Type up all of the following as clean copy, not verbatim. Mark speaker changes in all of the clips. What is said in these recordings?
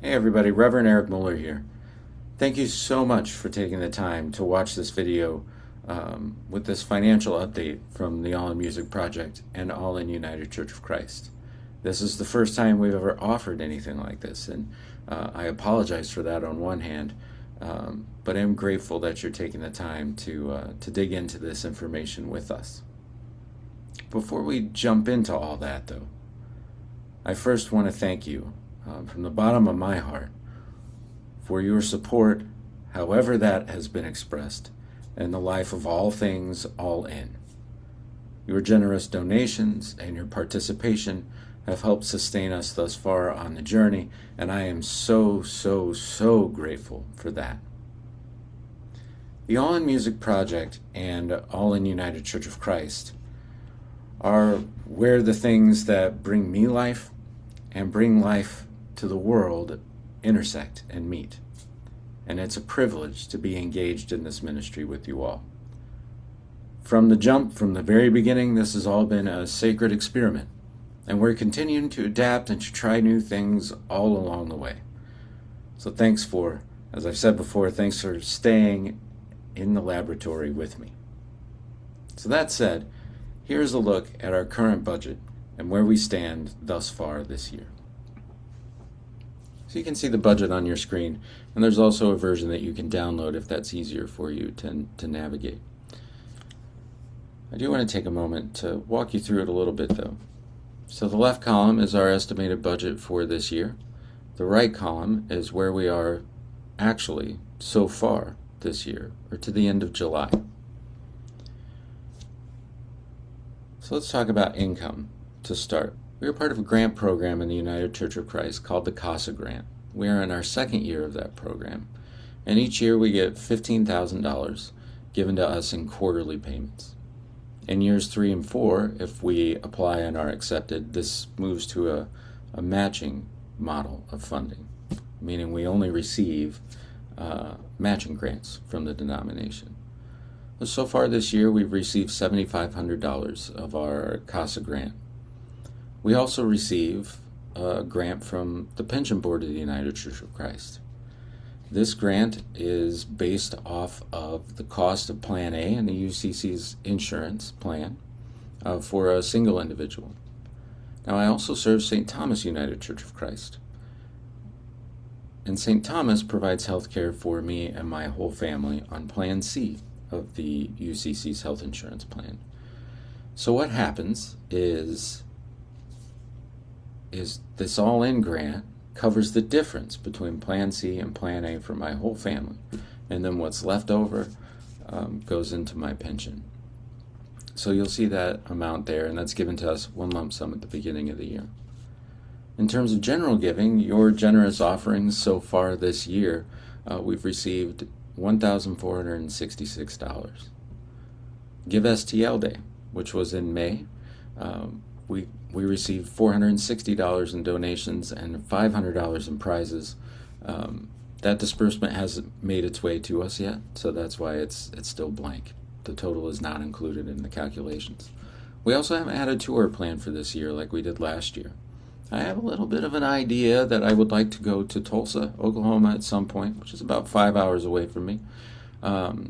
Speaker 1: Hey everybody, Reverend Eric Muller here. Thank you so much for taking the time to watch this video with this financial update from the All-In Music Project and All-In United Church of Christ. This is the first time we've ever offered anything like this, and I apologize for that on one hand, but I'm grateful that you're taking the time to dig into this information with us. Before we jump into all that, though, I first want to thank you from the bottom of my heart for your support, however that has been expressed, in the life of all things all in. Your generous donations and your participation have helped sustain us thus far on the journey, and I am so grateful for that. The All-In Music Project and All-In United Church of Christ are where the things that bring me life and bring life to the world intersect and meet. And it's a privilege to be engaged in this ministry with you all. From the jump, from the very beginning, this has all been a sacred experiment. And we're continuing to adapt and to try new things all along the way. So thanks for, as I've said before, thanks for staying in the laboratory with me. So that said, here's a look at our current budget and where we stand thus far this year. So you can see the budget on your screen, and there's also a version that you can download if that's easier for you to navigate. I do want to take a moment to walk you through it a little bit though. So the left column is our estimated budget for this year. The right column is where we are actually so far this year, or to the end of July. So let's talk about income to start. We are part of a grant program in the United Church of Christ called the CASA Grant. We are in our second year of that program, and each year we get $15,000 given to us in quarterly payments. In years 3 and 4, if we apply and are accepted, this moves to a matching model of funding, meaning we only receive matching grants from the denomination. So far this year, we've received $7,500 of our CASA grant. We also receive a grant from the Pension Board of the United Church of Christ. This grant is based off of the cost of Plan A and the UCC's insurance plan for a single individual. Now, I also serve St. Thomas United Church of Christ. And St. Thomas provides health care for me and my whole family on Plan C of the UCC's health insurance plan. So what happens is this all-in grant covers the difference between Plan C and Plan A for my whole family, and then what's left over goes into my pension. So you'll see that amount there, and that's given to us one lump sum at the beginning of the year. In terms of general giving, your generous offerings so far this year, we've received $1,466. Give STL Day, which was in May, we received $460 in donations and $500 in prizes. That disbursement hasn't made its way to us yet, so that's why it's still blank. The total is not included in the calculations. We also haven't had a tour planned for this year like we did last year. I have a little bit of an idea that I would like to go to Tulsa, Oklahoma at some point, which is about 5 hours away from me,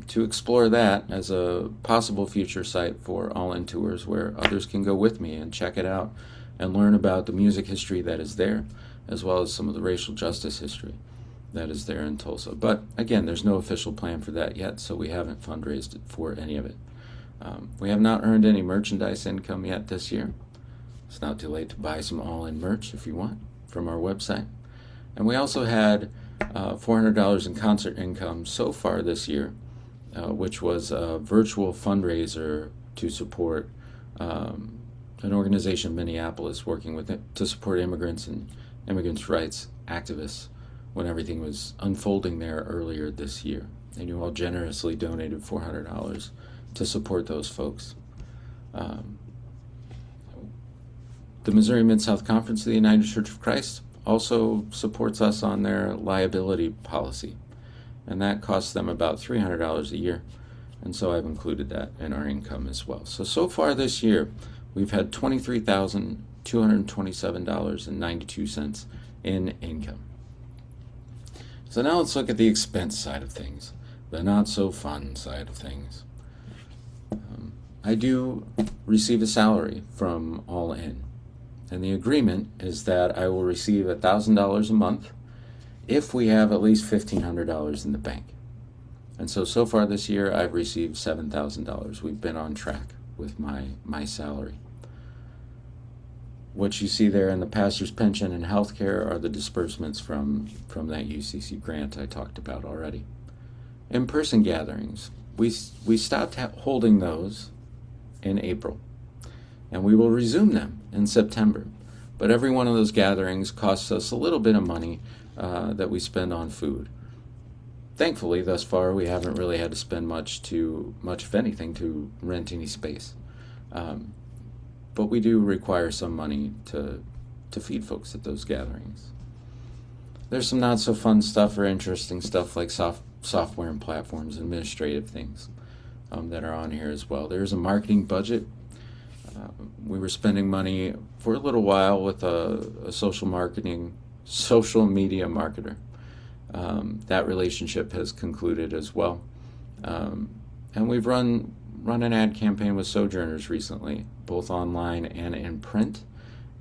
Speaker 1: to explore that as a possible future site for all-in tours where others can go with me and check it out and learn about the music history that is there, as well as some of the racial justice history that is there in Tulsa. But again, there's no official plan for that yet, so we haven't fundraised for any of it. We have not earned any merchandise income yet this year. It's not too late to buy some all-in merch if you want from our website. And we also had $400 in concert income so far this year, which was a virtual fundraiser to support an organization in Minneapolis working with it to support immigrants and immigrants' rights activists when everything was unfolding there earlier this year. And you all generously donated $400 to support those folks. The Missouri Mid-South Conference of the United Church of Christ also supports us on their liability policy, and that costs them about $300 a year, and so I've included that in our income as well. So far this year, we've had $23,227.92 in income. So now let's look at the expense side of things, the not so fun side of things. I do receive a salary from All-In, and the agreement is that I will receive $1,000 a month if we have at least $1,500 in the bank. And so far this year, I've received $7,000. We've been on track with my salary. What you see there in the pastor's pension and healthcare are the disbursements from that UCC grant I talked about already. In-person gatherings, we stopped holding those in April, and we will resume them in September. But every one of those gatherings costs us a little bit of money that we spend on food. Thankfully, thus far, we haven't really had to spend much of anything to rent any space. But we do require some money to feed folks at those gatherings. There's some not so fun stuff or interesting stuff like software and platforms, administrative things that are on here as well. There's a marketing budget. We were spending money for a little while with a social media marketer. That relationship has concluded as well. And we've run an ad campaign with Sojourners recently, both online and in print,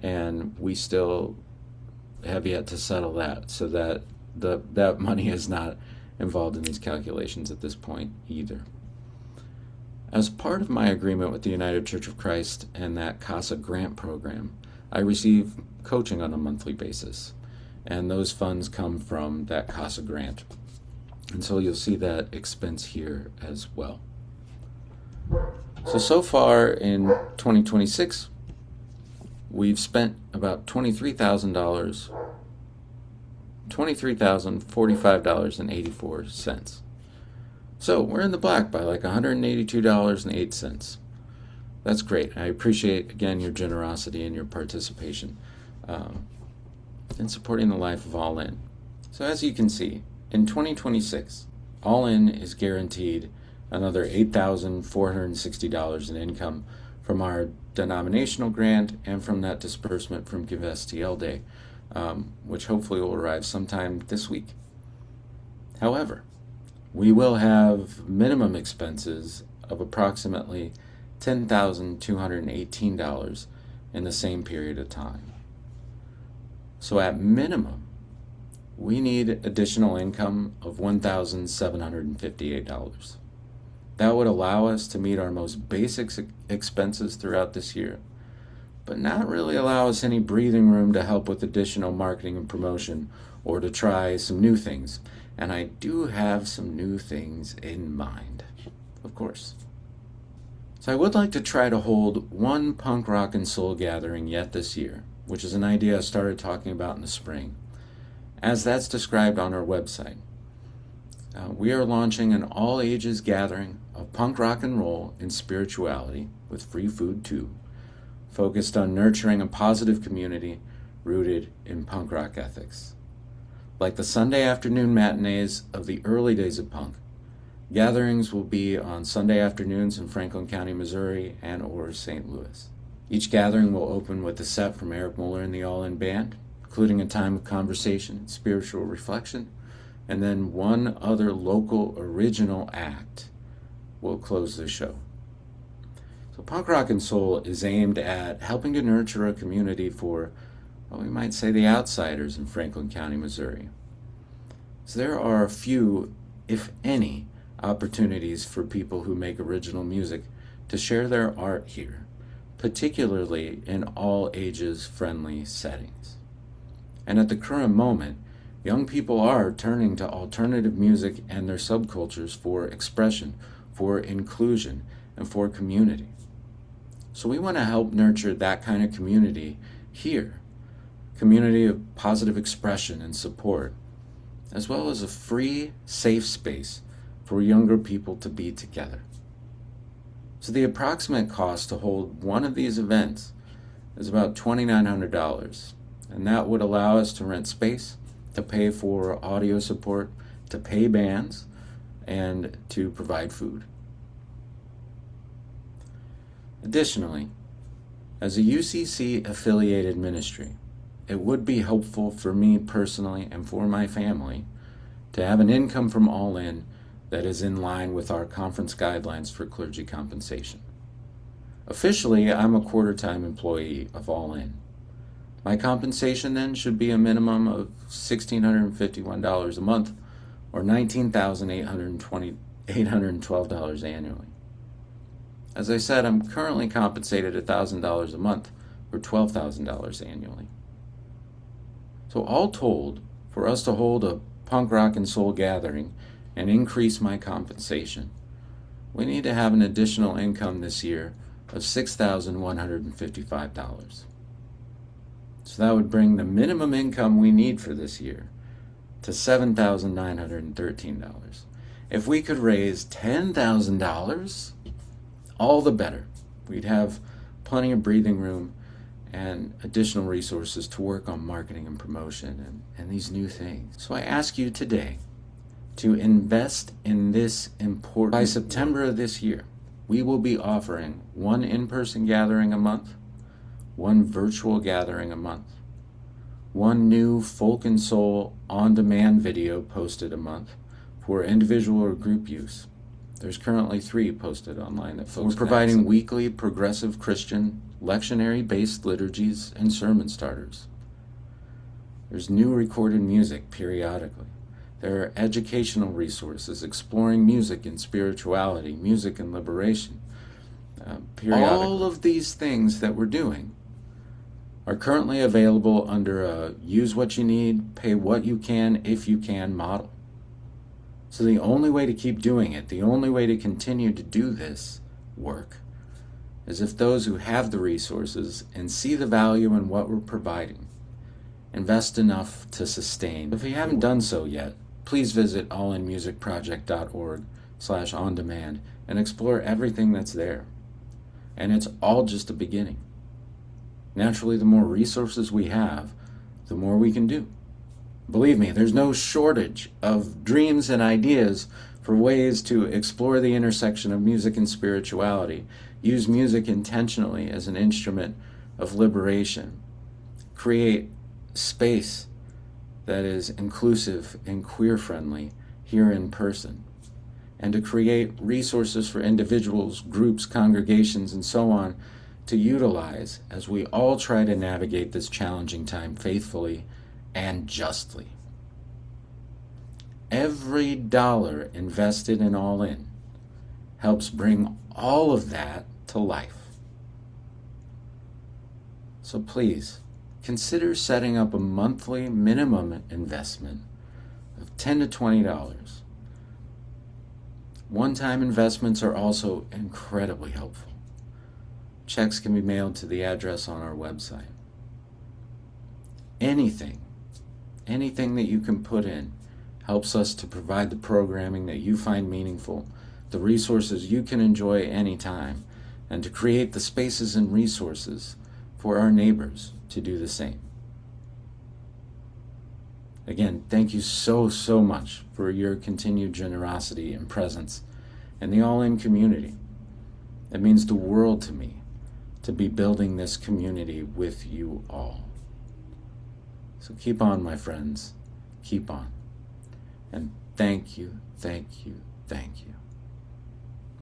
Speaker 1: and we still have yet to settle that, so that that money is not involved in these calculations at this point either. As part of my agreement with the United Church of Christ and that CASA grant program, I receive coaching on a monthly basis, and those funds come from that CASA grant. And so you'll see that expense here as well. So far in 2026, we've spent about $23,045.84. So we're in the black by like $182.08. That's great. I appreciate, again, your generosity and your participation in supporting the life of All-In. So as you can see, in 2026, All-In is guaranteed another $8,460 in income from our denominational grant and from that disbursement from Give STL Day, which hopefully will arrive sometime this week. However, we will have minimum expenses of approximately $10,218 in the same period of time. So at minimum, we need additional income of $1,758. That would allow us to meet our most basic expenses throughout this year, but not really allow us any breathing room to help with additional marketing and promotion or to try some new things. And I do have some new things in mind, of course. So I would like to try to hold one punk rock and soul gathering yet this year, which is an idea I started talking about in the spring, as that's described on our website. We are launching an all-ages gathering of punk rock and roll and spirituality, with free food too, focused on nurturing a positive community rooted in punk rock ethics. Like the Sunday afternoon matinees of the early days of punk, gatherings will be on Sunday afternoons in Franklin County, Missouri and or St. Louis. Each gathering will open with a set from Eric Muller and the All-In Band, including a time of conversation and spiritual reflection, and then one other local original act will close the show. So punk rock and soul is aimed at helping to nurture a community for, well, we might say, the outsiders in Franklin County, Missouri. So there are a few, if any, opportunities for people who make original music to share their art here, particularly in all ages friendly settings. And at the current moment, young people are turning to alternative music and their subcultures for expression, for inclusion, and for community. So we want to help nurture that kind of community here, community of positive expression and support, as well as a free, safe space for younger people to be together. So the approximate cost to hold one of these events is about $2,900, and that would allow us to rent space, to pay for audio support, to pay bands, and to provide food. Additionally, as a UCC-affiliated ministry, it would be helpful for me personally and for my family to have an income from All-In that is in line with our conference guidelines for clergy compensation. Officially, I'm a quarter-time employee of All-In. My compensation then should be a minimum of $1,651 a month, or $19,812 annually. As I said, I'm currently compensated $1,000 a month, or $12,000 annually. So all told, for us to hold a punk rock and soul gathering and increase my compensation, we need to have an additional income this year of $6,155. So that would bring the minimum income we need for this year to $7,913. If we could raise $10,000, all the better. We'd have plenty of breathing room and additional resources to work on marketing and promotion and these new things. So I ask you today to invest in this important. By September of this year, we will be offering one in-person gathering a month, one virtual gathering a month, one new folk and soul on-demand video posted a month for individual or group use. There's currently 3 posted online that folks. We're providing weekly progressive Christian lectionary-based liturgies and sermon starters. There's new recorded music periodically. There are educational resources exploring music and spirituality, music and liberation. Periodically. All of these things that we're doing are currently available under a use what you need, pay what you can, if you can model. So the only way to keep doing it, the only way to continue to do this work, is if those who have the resources and see the value in what we're providing invest enough to sustain. If you haven't done so yet, please visit allinmusicproject.org/on-demand and explore everything that's there. And it's all just a beginning. Naturally, the more resources we have, the more we can do. Believe me, there's no shortage of dreams and ideas for ways to explore the intersection of music and spirituality, use music intentionally as an instrument of liberation, create space that is inclusive and queer-friendly here in person, and to create resources for individuals, groups, congregations, and so on to utilize as we all try to navigate this challenging time faithfully and justly. Every dollar invested in All-In helps bring all of that to life. So please, consider setting up a monthly minimum investment of $10 to $20. One-time investments are also incredibly helpful. Checks can be mailed to the address on our website. Anything that you can put in helps us to provide the programming that you find meaningful, the resources you can enjoy anytime, and to create the spaces and resources for our neighbors to do the same. Again, thank you so much for your continued generosity and presence in the All-In community. It means the world to me to be building this community with you all. So keep on, my friends. Keep on. And thank you, thank you, thank you.